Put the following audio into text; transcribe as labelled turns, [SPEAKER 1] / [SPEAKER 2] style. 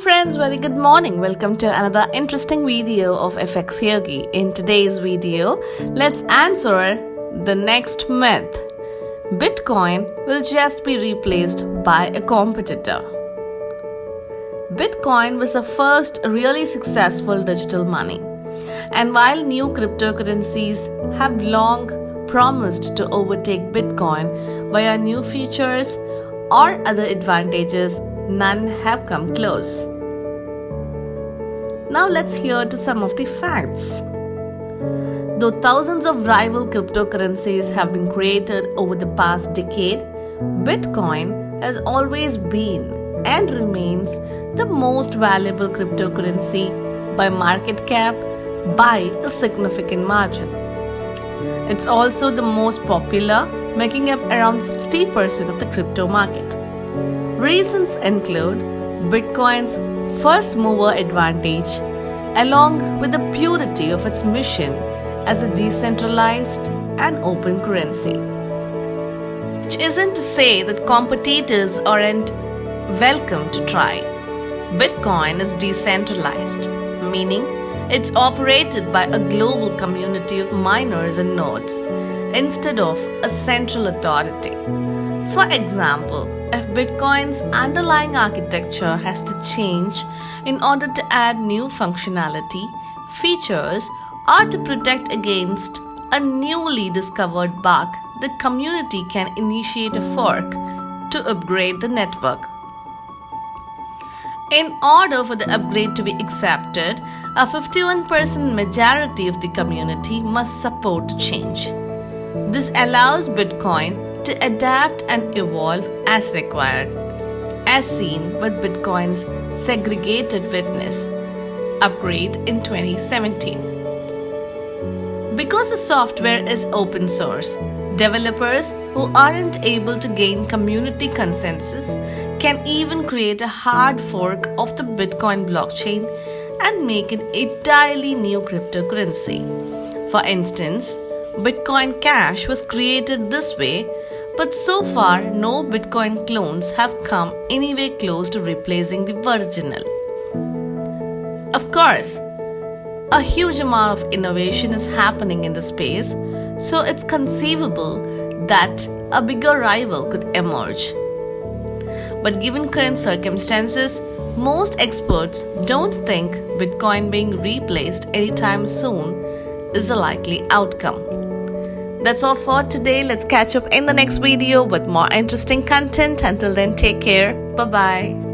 [SPEAKER 1] friends, very good morning. Welcome to another interesting video of FxYogi. In today's video, let's answer the next myth. Bitcoin will just be replaced by a competitor. Bitcoin was the first really successful digital money. And while new cryptocurrencies have long promised to overtake Bitcoin via new features or other advantages, none have come close. Now let's hear to some of the facts. Though thousands of rival cryptocurrencies have been created over the past decade, Bitcoin has always been and remains the most valuable cryptocurrency by market cap by a significant margin. It's also the most popular, making up around 60% of the crypto market. Reasons include Bitcoin's first mover advantage, along with the purity of its mission as a decentralized and open currency. Which isn't to say that competitors aren't welcome to try. Bitcoin is decentralized, meaning it's operated by a global community of miners and nodes instead of a central authority. For example, if Bitcoin's underlying architecture has to change in order to add new functionality, features, or to protect against a newly discovered bug, the community can initiate a fork to upgrade the network. In order for the upgrade to be accepted, a 51% majority of the community must support the change. This allows Bitcoin to adapt and evolve as required, as seen with Bitcoin's segregated witness upgrade in 2017. Because the software is open source, developers who aren't able to gain community consensus can even create a hard fork of the Bitcoin blockchain and make an entirely new cryptocurrency. For instance, Bitcoin Cash was created this way, but so far no Bitcoin clones have come anywhere close to replacing the original. Of course, a huge amount of innovation is happening in the space, so it's conceivable that a bigger rival could emerge. But given current circumstances, most experts don't think Bitcoin being replaced anytime soon is a likely outcome. That's all for today. Let's catch up in the next video with more interesting content. Until then, take care. Bye-bye.